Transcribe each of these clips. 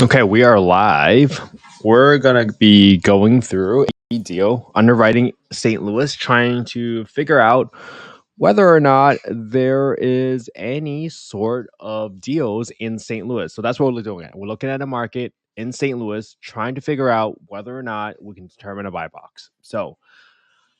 Okay, we are live. We're going to be going through a deal, underwriting St. Louis, trying to figure out whether or not there is any sort of deals in St. Louis. So that's what we're doing. We're looking at a market in St. Louis, trying to figure out whether or not we can determine a buy box. So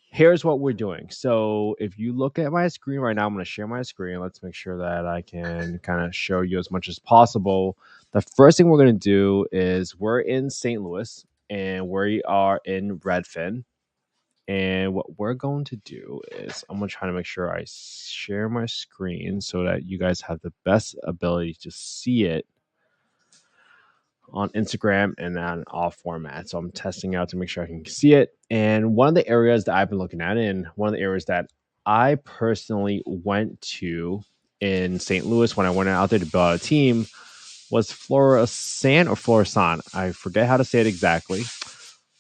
here's what we're doing. So if you look at my screen right now, I'm going to share my screen. Let's make sure that I can kind of show you as much as possible. The first thing we're going to do is we're in St. Louis and we are in Redfin. And what we're going to do is I'm going to try to make sure I share my screen so that you guys have the best ability to see it on Instagram and on all formats. So I'm testing out to make sure I can see it. And one of the areas that I've been looking at, and one of the areas that I personally went to in St. Louis when I went out there to build out a team, was Florissant or Florissant. I forget how to say it exactly.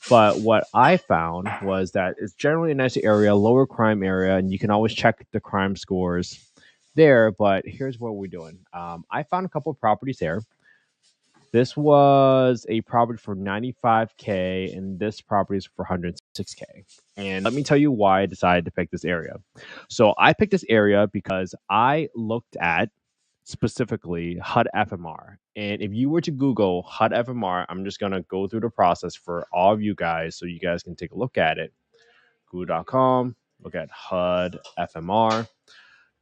But what I found was that it's generally a nice area, lower crime area, and you can always check the crime scores there. But here's what we're doing. I found a couple of properties there. This was a property for $95K, and this property is for $106K. And let me tell you why I decided to pick this area. So I picked this area because I looked at specifically HUD FMR. And if you were to Google HUD FMR, I'm just going to go through the process for all of you guys so you guys can take a look at it. Google.com, look at HUD FMR.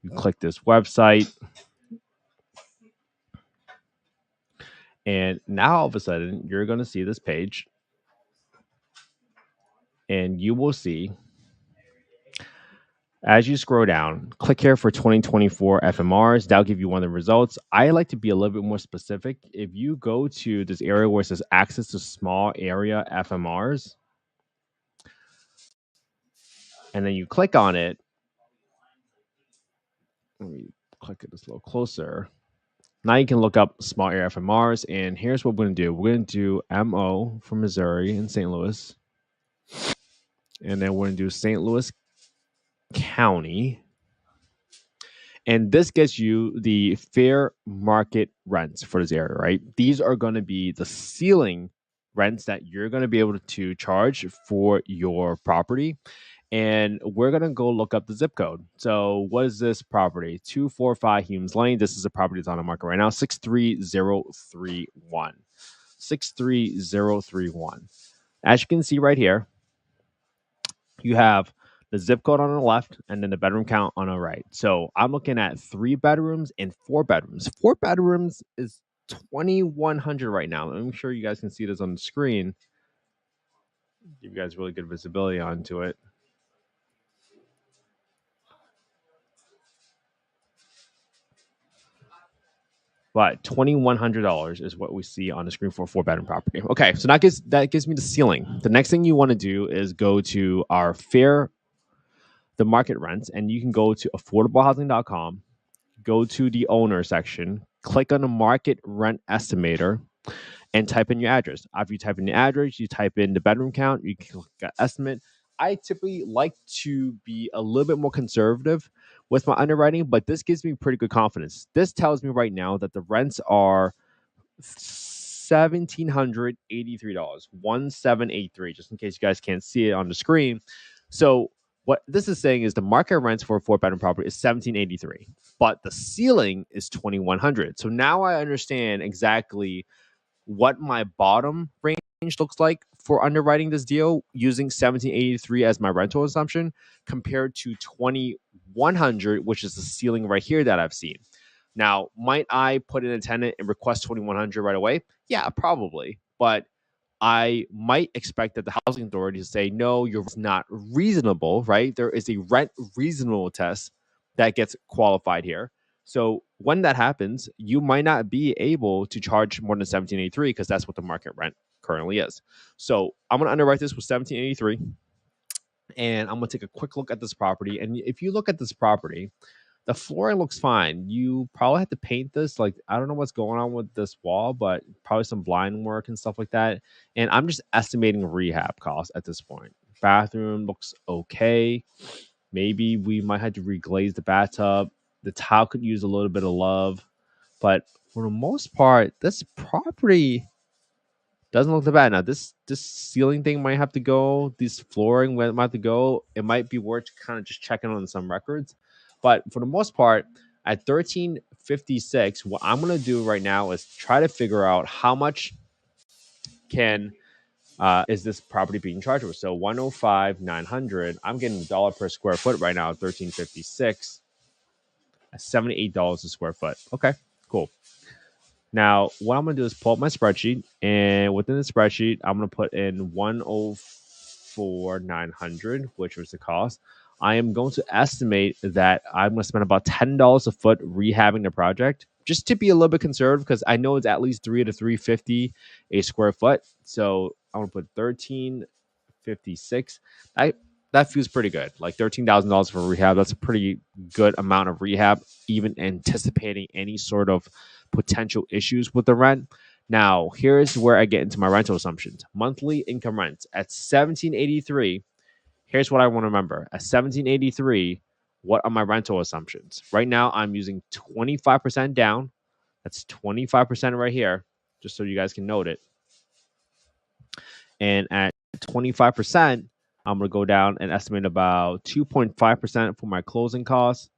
You click this website. And now all of a sudden, you're going to see this page. And you will see, as you scroll down, click here for 2024 FMRs. That'll give you one of the results. I like to be a little bit more specific. If you go to this area where it says access to small area FMRs, and then you click on it, let me click it just a little closer. Now you can look up small area FMRs, and here's what we're going to do. We're going to do MO for Missouri and St. Louis, and then we're going to do St. Louis County. And this gets you the fair market rents for this area, right? These are going to be the ceiling rents that you're going to be able to charge for your property. And we're going to go look up the zip code. So what is this property? 245 Humes Lane. This is a property that's on the market right now. 63031. 63031. As you can see right here, you have the zip code on the left and then the bedroom count on the right. So I'm looking at 3 bedrooms and 4 bedrooms. 4 bedrooms is 2,100 right now. I'm sure you guys can see this on the screen. Give you guys really good visibility onto it. But $2,100 is what we see on the screen for a 4-bedroom property. Okay, so that gives me the ceiling. The next thing you want to do is go to the market rents, and you can go to affordablehousing.com, go to the owner section, click on the market rent estimator, and type in your address. After you type in the address, you type in the bedroom count, you click estimate. I typically like to be a little bit more conservative with my underwriting, but this gives me pretty good confidence. This tells me right now that the rents are $1,783, $1,783, just in case you guys can't see it on the screen. So what this is saying is the market rents for a 4-bedroom property is $1,783, but the ceiling is $2,100. So now I understand exactly what my bottom range looks like for underwriting this deal using $1,783 as my rental assumption compared to $2,100, which is the ceiling right here that I've seen. Now, might I put in a tenant and request $2,100 right away? Yeah, probably. But I might expect that the housing authority to say, no, you're not reasonable, right? There is a rent reasonable test that gets qualified here. So when that happens, you might not be able to charge more than $1,783 because that's what the market rent currently is. So I'm going to underwrite this with $1,783, and I'm going to take a quick look at this property. And if you look at this property, the flooring looks fine. You probably have to paint this. Like, I don't know what's going on with this wall, but probably some blind work and stuff like that. And I'm just estimating rehab costs at this point. Bathroom looks okay. Maybe we might have to reglaze the bathtub. The tile could use a little bit of love. But for the most part, this property doesn't look that bad. Now, this ceiling thing might have to go. This flooring might have to go. It might be worth kind of just checking on some records. But for the most part, at 1356, what I'm gonna do right now is try to figure out how much can is this property being charged with. So 105,900. I'm getting $1 per square foot right now at 1356 at $78 a square foot. Okay, cool. Now, what I'm going to do is pull up my spreadsheet, and within the spreadsheet, I'm going to put in 104,900, which was the cost. I am going to estimate that I'm going to spend about $10 a foot rehabbing the project, just to be a little bit conservative, because I know it's at least 3 to 350 a square foot. So I'm going to put 1356. That feels pretty good. Like $13,000 for rehab. That's a pretty good amount of rehab, even anticipating any sort of potential issues with the rent. Now, here's where I get into my rental assumptions. Monthly income rents at 1783. Here's what I want to remember. At 1783, what are my rental assumptions? Right now, I'm using 25% down. That's 25% right here, just so you guys can note it. And at 25%, I'm going to go down and estimate about 2.5% for my closing costs.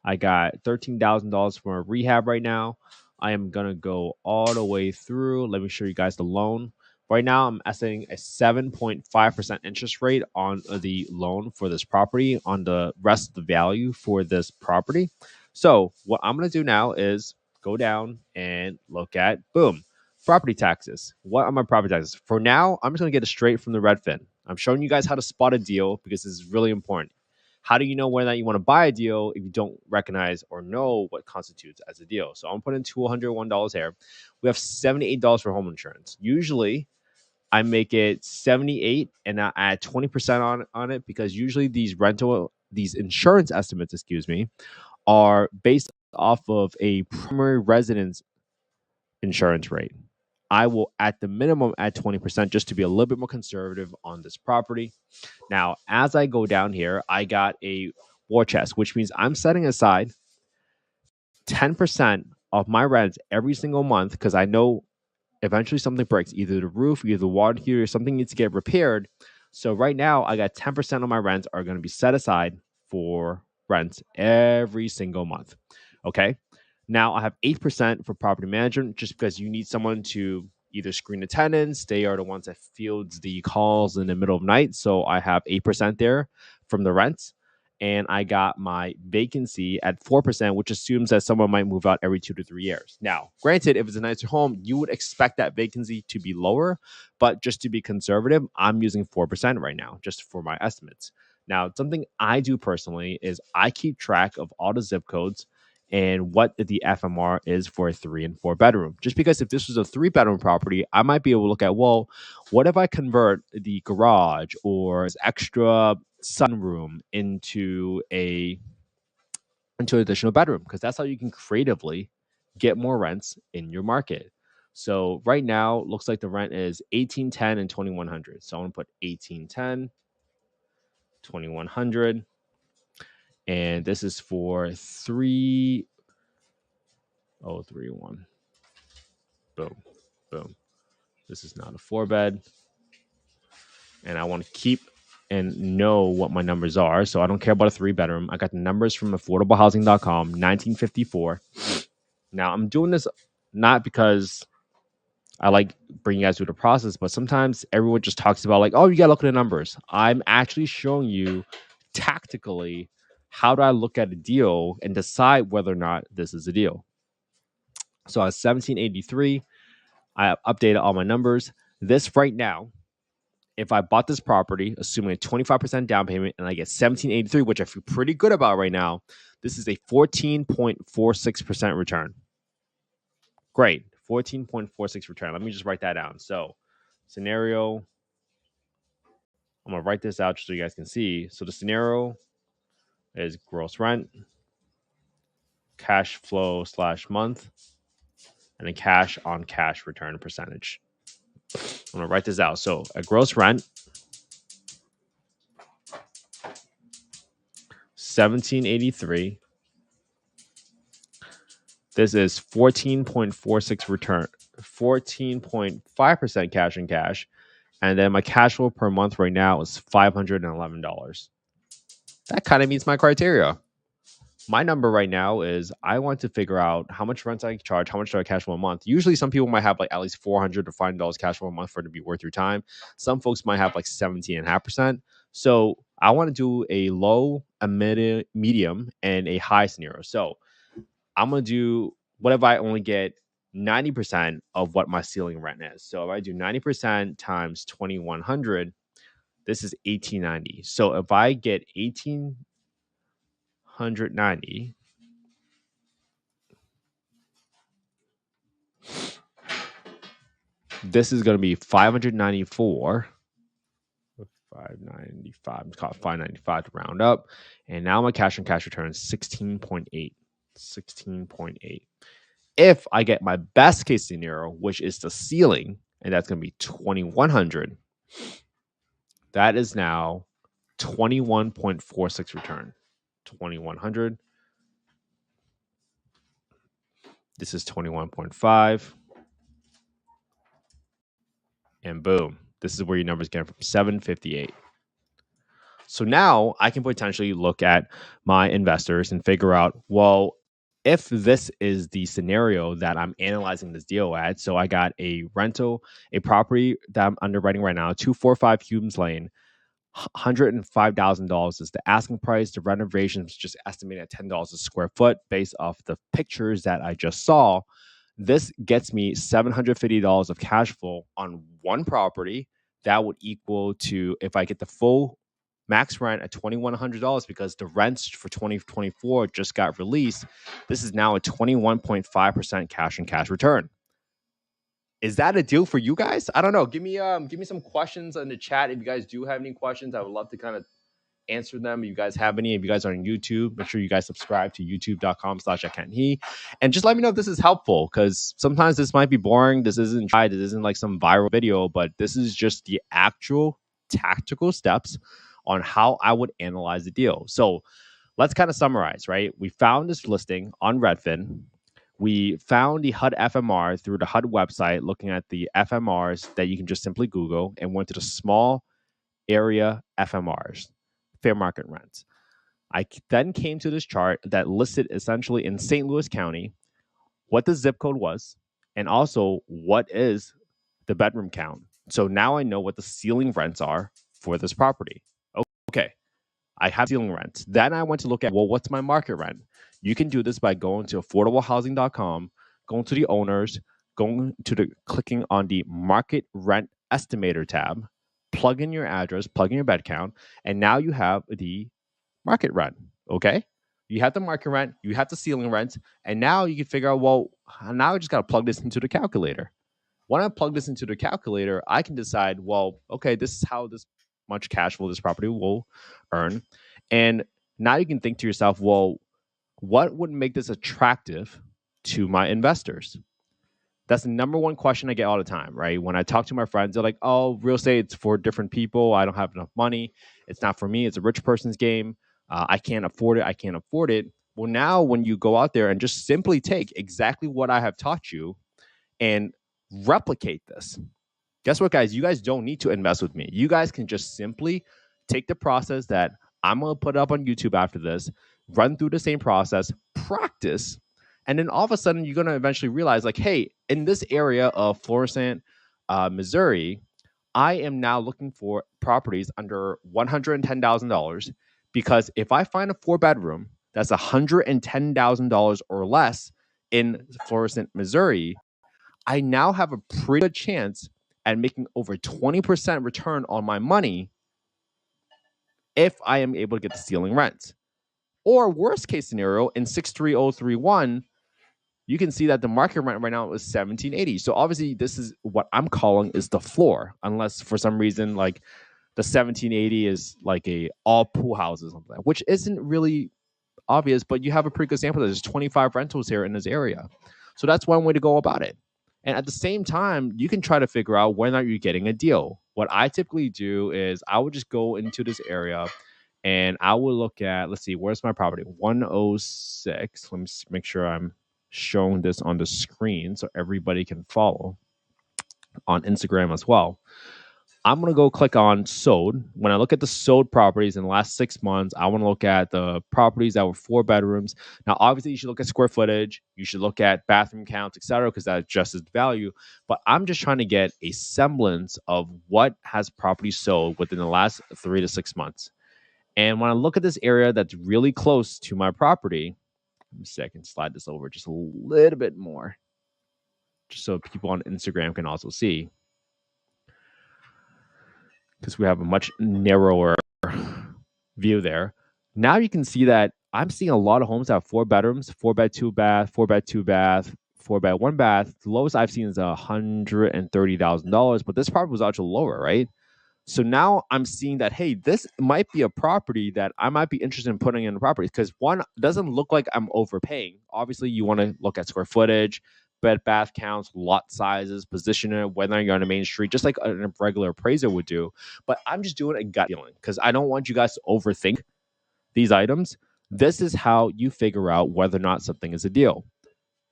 I got $13,000 for a rehab right now. I am going to go all the way through. Let me show you guys the loan. Right now, I'm estimating a 7.5% interest rate on the loan for this property, on the rest of the value for this property. So what I'm going to do now is go down and look at, boom, property taxes. What are my property taxes? For now, I'm just going to get it straight from the Redfin. I'm showing you guys how to spot a deal because this is really important. How do you know whether or not you want to buy a deal if you don't recognize or know what constitutes as a deal? So I'm putting $201 here. We have $78 for home insurance. Usually, I make it 78 and I add 20% on it because usually these insurance estimates, are based off of a primary residence insurance rate. I will, at the minimum, add 20% just to be a little bit more conservative on this property. Now, as I go down here, I got a war chest, which means I'm setting aside 10% of my rent every single month because I know eventually something breaks, either the roof, either the water heater, something needs to get repaired. So right now, I got 10% of my rent are going to be set aside for rent every single month. Okay. Now I have 8% for property management, just because you need someone to either screen the tenants. They are the ones that fields the calls in the middle of the night. So I have 8% there from the rents. And I got my vacancy at 4%, which assumes that someone might move out every 2 to 3 years. Now, granted, if it's a nicer home, you would expect that vacancy to be lower, but just to be conservative, I'm using 4% right now, just for my estimates. Now, something I do personally is I keep track of all the zip codes and what the FMR is for a 3 and 4 bedroom. Just because if this was a 3 bedroom property, I might be able to look at, well, what if I convert the garage or extra sunroom into an additional bedroom? Because that's how you can creatively get more rents in your market. So right now, looks like the rent is 1810 and 2100. So I'm gonna put 1810, 2100, and this is for 3031. Boom, boom. This is not a 4 bed, and I want to keep and know what my numbers are. So I don't care about a 3 bedroom. I got the numbers from affordablehousing.com, 1954. Now I'm doing this not because I like bringing you guys through the process, but sometimes everyone just talks about like, oh, you gotta look at the numbers. I'm actually showing you tactically how do I look at a deal and decide whether or not this is a deal. So at 1783, I updated all my numbers. This right now, if I bought this property, assuming a 25% down payment, and I get 1783, which I feel pretty good about right now, this is a 14.46% return. Great. 14.46 return. Let me just write that down. So scenario, I'm going to write this out just so you guys can see. So the scenario is gross rent cash flow / month, and a cash on cash return percentage. I'm going to write this out. So a gross rent, 1783. This is 14.46 return, 14.5% cash and cash. And then my cash flow per month right now is $511. That kind of meets my criteria. My number right now is I want to figure out how much rent I charge, how much do I cash flow a month. Usually some people might have like at least $400 to $500 cash flow a month for it to be worth your time. Some folks might have like 17.5%. So I want to do a low, a medium, and a high scenario. So I'm going to do, what if I only get 90% of what my ceiling rent is? So if I do 90% times 2,100, this is 1,890. So if I get 1,890, this is going to be 594. 595. It's called 595 to round up. And now my cash on cash return is 16.8. 16.8. If I get my best case scenario, which is the ceiling, and that's going to be 2,100, that is now 21.46 return. 2,100. This is 21.5. And boom, this is where your numbers get from 758. So now I can potentially look at my investors and figure out, well, if this is the scenario that I'm analyzing this deal at, so I got a rental, a property that I'm underwriting right now, 245 Humes Lane, $105,000 is the asking price. The renovation is just estimated at $10 a square foot based off the pictures that I just saw. This gets me $750 of cash flow on one property. That would equal to, if I get the full max rent at $2,100, because the rents for 2024 just got released, this is now a 21.5% cash and cash return. Is that a deal for you guys? I don't know. Give me some questions in the chat. If you guys do have any questions, I would love to kind of answer them. If you guys have any, if you guys are on YouTube, make sure you guys subscribe to youtube.com/ICan'tHe. And just let me know if this is helpful, because sometimes this might be boring. This isn't like some viral video, but this is just the actual tactical steps on how I would analyze the deal. So let's kind of summarize, right? We found this listing on Redfin. We found the HUD FMR through the HUD website, looking at the FMRs that you can just simply Google, and went to the small area FMRs, fair market rents. I then came to this chart that listed essentially in St. Louis County what the zip code was, and also what is the bedroom count. So now I know what the ceiling rents are for this property. Okay, I have ceiling rent. Then I went to look at, well, what's my market rent? You can do this by going to affordablehousing.com, going to the owners, clicking on the market rent estimator tab, plug in your address, plug in your bed count, and now you have the market rent. Okay, you have the market rent, you have the ceiling rent, and now you can figure out, well, now I just got to plug this into the calculator. When I plug this into the calculator, I can decide, well, okay, this is how this much cash flow this property will earn. And now you can think to yourself, well, what would make this attractive to my investors? That's the number one question I get all the time, right? When I talk to my friends, they're like, oh, real estate, it's for different people. I don't have enough money. It's not for me. It's a rich person's game. I can't afford it. I can't afford it. Well, now when you go out there and just simply take exactly what I have taught you and replicate this, guess what, guys? You guys don't need to invest with me. You guys can just simply take the process that I'm going to put up on YouTube after this, run through the same process, practice, and then all of a sudden you're going to eventually realize, like, hey, in this area of Florissant, Missouri, I am now looking for properties under $110,000, because if I find a 4-bedroom that's $110,000 or less in Florissant, Missouri, I now have a pretty good chance at making over 20% return on my money if I am able to get the ceiling rent. Or worst case scenario, in 63031, you can see that the market rent right now is 1780. So obviously this is what I'm calling is the floor, unless for some reason like the 1780 is like a all pool houses or something, which isn't really obvious, but you have a pretty good sample. There's 25 rentals here in this area. So that's one way to go about it. And at the same time, you can try to figure out whether or not you're getting a deal. What I typically do is I would just go into this area and I will look at, let's see, where's my property? 106. Let me make sure I'm showing this on the screen so everybody can follow on Instagram as well. I'm going to go click on sold. When I look at the sold properties in the last 6 months, I want to look at the properties that were 4 bedrooms. Now, obviously, you should look at square footage. You should look at bathroom counts, etc., because that adjusts the value. But I'm just trying to get a semblance of what has property sold within the last 3 to 6 months. And when I look at this area that's really close to my property, let me see, I can slide this over just a little bit more, just so people on Instagram can also see, because we have a much narrower view there. Now you can see that I'm seeing a lot of homes that have 4 bedrooms, 4 bed, 2 bath, 4 bed, 2 bath, 4 bed, 1 bath. The lowest I've seen is $130,000, but this property was actually lower, right? So now I'm seeing that, hey, this might be a property that I might be interested in putting in the property, because one, doesn't look like I'm overpaying. Obviously, you want to look at square footage, bed bath counts, lot sizes, position it, whether you're on a main street, just like a regular appraiser would do. But I'm just doing a gut feeling because I don't want you guys to overthink these items. This is how you figure out whether or not something is a deal,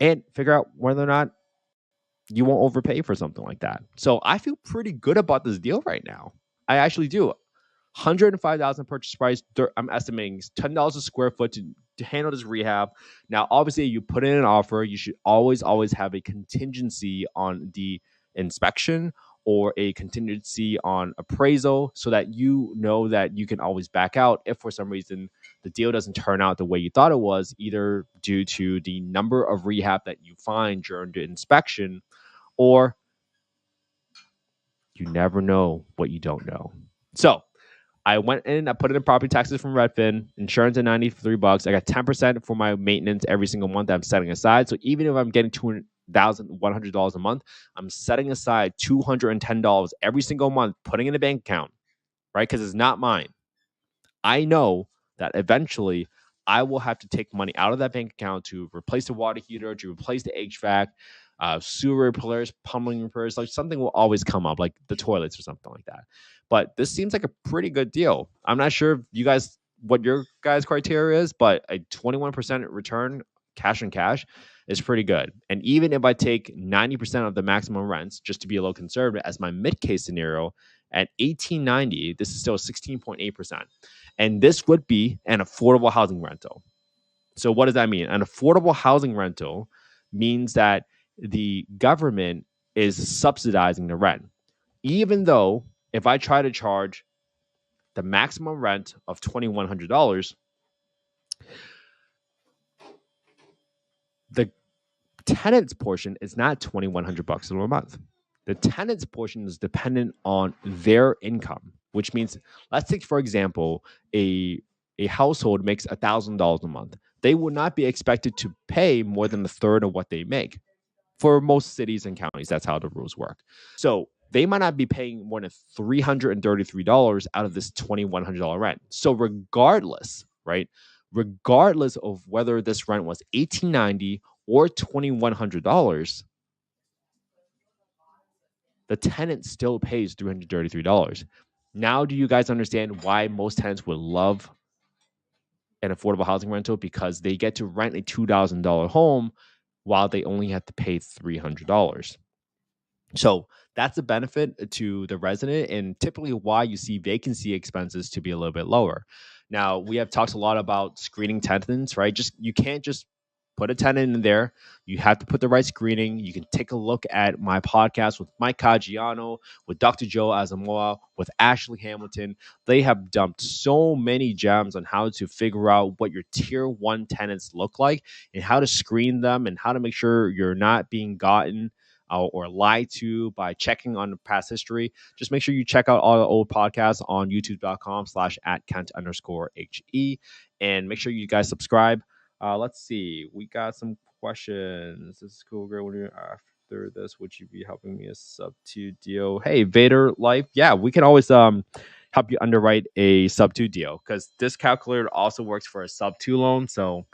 and figure out whether or not you won't overpay for something like that. So I feel pretty good about this deal right now. I actually do. 105,000 purchase price. I'm estimating $10 a square foot to handle this rehab. Now, obviously, you put in an offer, you should always have a contingency on the inspection or a contingency on appraisal, so that you know that you can always back out if for some reason the deal doesn't turn out the way you thought it was, either due to the number of rehab that you find during the inspection, or you never know what you don't know. So I went in, I put in property taxes from Redfin, insurance at $93. I got 10% for my maintenance every single month that I'm setting aside. So even if I'm getting $2,100 a month, I'm setting aside $210 every single month, putting in a bank account, right? Because it's not mine. I know that eventually I will have to take money out of that bank account to replace the water heater, to replace the HVAC, sewer repairs, plumbing repairs. Like something will always come up, like the toilets or something like that. But this seems like a pretty good deal. I'm not sure if you guys, what your guys' criteria is, but a 21% return cash on cash is pretty good. And even if I take 90% of the maximum rents, just to be a little conservative as my mid case scenario, at 1890, this is still 16.8%. And this would be an affordable housing rental. So what does that mean? An affordable housing rental means that the government is subsidizing the rent. Even though if I try to charge the maximum rent of $2,100, the tenant's portion is not $2,100 a month. The tenant's portion is dependent on their income, which means, let's take, for example, a household makes $1,000 a month. They will not be expected to pay more than a third of what they make. For most cities and counties, that's how the rules work. So they might not be paying more than $333 out of this $2,100 rent. So regardless, right? Regardless of whether this rent was $1,890 or $2,100, the tenant still pays $333. Now, do you guys understand why most tenants would love an affordable housing rental? Because they get to rent a $2,000 home while they only have to pay $300. So that's a benefit to the resident, and typically why you see vacancy expenses to be a little bit lower. Now, we have talked a lot about screening tenants, right? You can't just put a tenant in there. You have to put the right screening. You can take a look at my podcast with Mike Caggiano, with Dr. Joe Azamoah, with Ashley Hamilton. They have dumped so many gems on how to figure out what your tier 1 tenants look like and how to screen them and how to make sure you're not being gotten or lied to by checking on the past history. Just make sure you check out all the old podcasts on youtube.com/@Kent_HE, and make sure you guys subscribe. Let's see. We got some questions. This is cool. Great. After this, would you be helping me a sub to deal? Hey, Vader Life. Yeah, we can always help help you underwrite a sub two deal, because this calculator also works for a sub two loan. So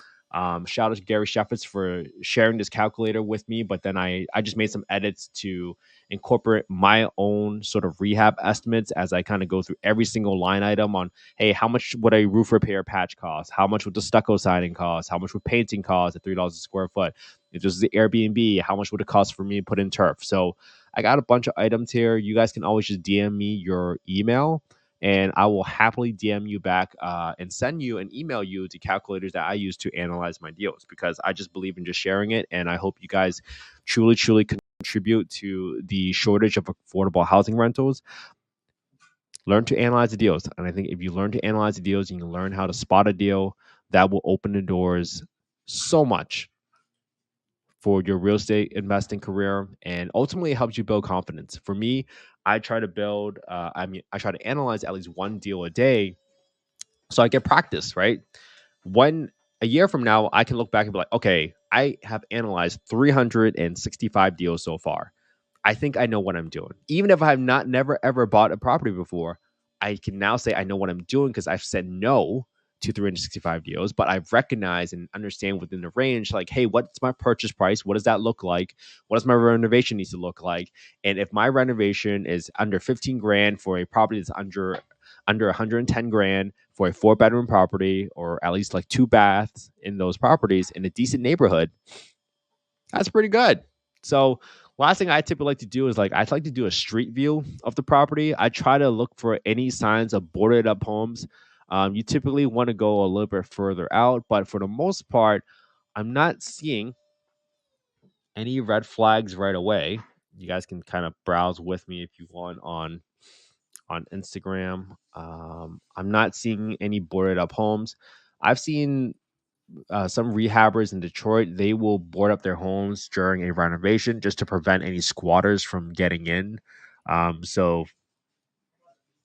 shout out to Gary Sheffitz for sharing this calculator with me. But then I just made some edits to incorporate my own sort of rehab estimates as I kind of go through every single line item on, hey, how much would a roof repair patch cost? How much would the stucco siding cost? How much would painting cost at $3 a square foot? If this is the Airbnb, how much would it cost for me to put in turf? So I got a bunch of items here. You guys can always just DM me your email, and I will happily DM you back and send you and email you the calculators that I use to analyze my deals, because I just believe in just sharing it. And I hope you guys truly, truly contribute to the shortage of affordable housing rentals. Learn to analyze the deals. And I think if you learn to analyze the deals, you can learn how to spot a deal. That will open the doors so much for your real estate investing career, and ultimately it helps you build confidence. For me, I try to build, I try to analyze at least one deal a day so I get practice, right? When a year from now, I can look back and be like, okay, I have analyzed 365 deals so far. I think I know what I'm doing. Even if I have not never ever bought a property before, I can now say I know what I'm doing because I've said no to 365 deals, but I've recognized and understand within the range, like, hey, what's my purchase price? What does that look like? What does my renovation needs to look like? And if my renovation is under 15 grand for a property that's under 110 grand for a 4-bedroom property, or at least like 2 baths in those properties in a decent neighborhood, that's pretty good. So last thing I typically like to do is, like, I'd like to do a street view of the property. I try to look for any signs of boarded up homes. You typically want to go a little bit further out, but for the most part, I'm not seeing any red flags right away. You guys can kind of browse with me if you want on Instagram. I'm not seeing any boarded up homes. I've seen some rehabbers in Detroit, they will board up their homes during a renovation just to prevent any squatters from getting in. So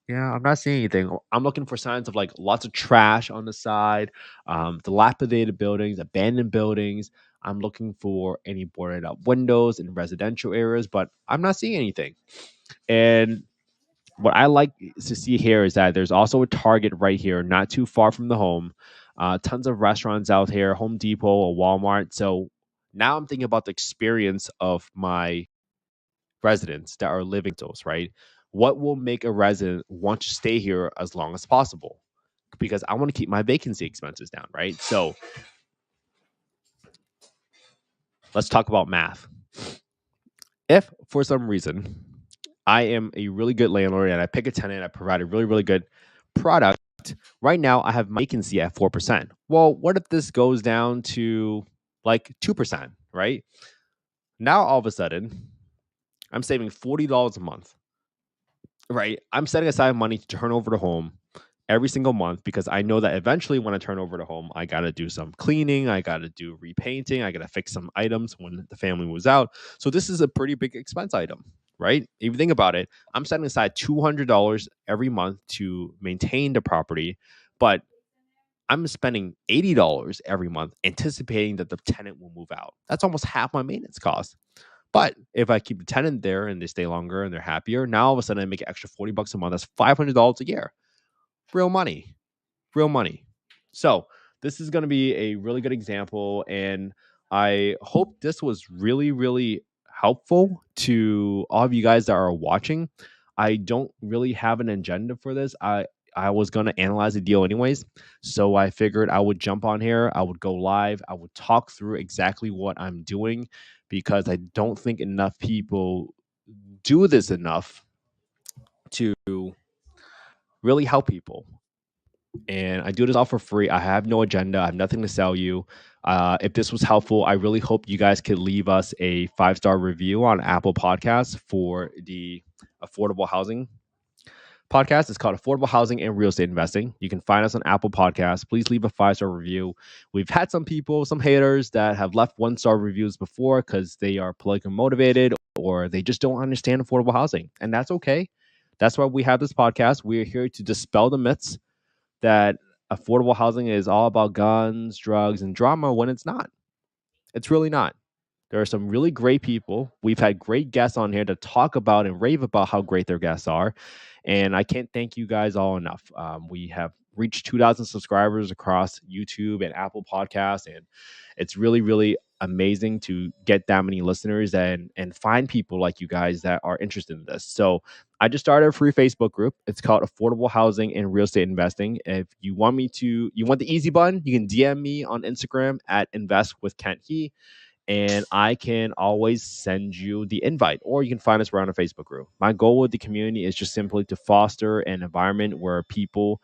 yeah, I'm not seeing anything. I'm looking for signs of like lots of trash on the side, dilapidated buildings, abandoned buildings. I'm looking for any boarded up windows in residential areas, but I'm not seeing anything. And what I like to see here is that there's also a Target right here, not too far from the home. Tons of restaurants out here, Home Depot, a Walmart. So now I'm thinking about the experience of my residents that are living those, right? What will make a resident want to stay here as long as possible? Because I want to keep my vacancy expenses down, right? So let's talk about math. If for some reason I am a really good landlord and I pick a tenant, I provide a really, really good product. Right now, I have my vacancy at 4%. Well, what if this goes down to like 2%, right? Now, all of a sudden, I'm saving $40 a month, right? I'm setting aside money to turn over the home every single month, because I know that eventually when I turn over the home, I got to do some cleaning, I got to do repainting, I got to fix some items when the family moves out. So this is a pretty big expense item, right? If you think about it, I'm setting aside $200 every month to maintain the property, but I'm spending $80 every month anticipating that the tenant will move out. That's almost half my maintenance cost. But if I keep the tenant there and they stay longer and they're happier, now all of a sudden I make an extra $40 a month. That's $500 a year. Real money. Real money. So this is going to be a really good example, and I hope this was really, really helpful to all of you guys that are watching. I don't really have an agenda for this. I was going to analyze the deal anyways, so I figured I would jump on here, I would go live, I would talk through exactly what I'm doing, because I don't think enough people do this enough to really help people. And I do this all for free. I have no agenda. I have nothing to sell you. If this was helpful, I really hope you guys could leave us a 5-star review on Apple Podcasts for the affordable housing podcast. It's called Affordable Housing and Real Estate Investing. You can find us on Apple Podcasts. Please leave a 5-star review. We've had some people, some haters that have left 1-star reviews before because they are politically motivated or they just don't understand affordable housing. And that's okay. That's why we have this podcast. We are here to dispel the myths that affordable housing is all about guns, drugs, and drama, when it's not. It's really not. There are some really great people. We've had great guests on here to talk about and rave about how great their guests are. And I can't thank you guys all enough. We have reached 2,000 subscribers across YouTube and Apple Podcasts. And it's really, really amazing to get that many listeners and find people like you guys that are interested in this. So I just started a free Facebook group. It's called Affordable Housing and Real Estate Investing. If you want you want the easy button, you can DM me on Instagram at Invest with Kent He, and I can always send you the invite, or you can find us around a Facebook group. My goal with the community is just simply to foster an environment where people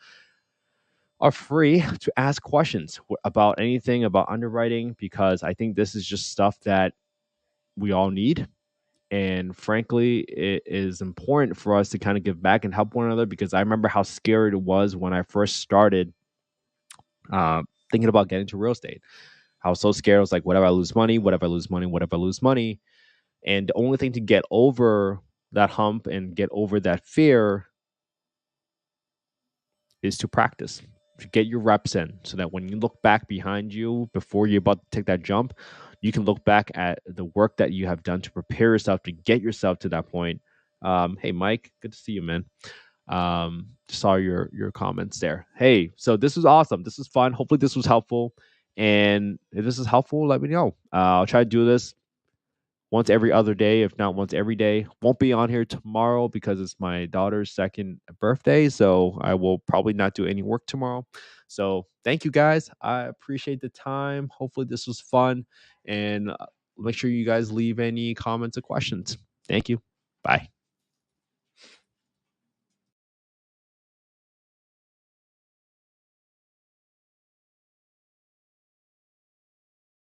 are free to ask questions about anything about underwriting, because I think this is just stuff that we all need. And frankly, it is important for us to kind of give back and help one another, because I remember how scary it was when I first started thinking about getting into real estate. I was so scared. I was like, what if I lose money? What if I lose money? What if I lose money? And the only thing to get over that hump and get over that fear is to practice, to get your reps in, so that when you look back behind you before you're about to take that jump, you can look back at the work that you have done to prepare yourself to get yourself to that point. Hey, Mike, good to see you, man. Saw your comments there. Hey, so this was awesome. This was fun. Hopefully, this was helpful. And if this is helpful, let me know. I'll try to do this once every other day, if not once every day. Won't be on here tomorrow because it's my daughter's second birthday. So I will probably not do any work tomorrow. So thank you guys. I appreciate the time. Hopefully this was fun. And make sure you guys leave any comments or questions. Thank you. Bye.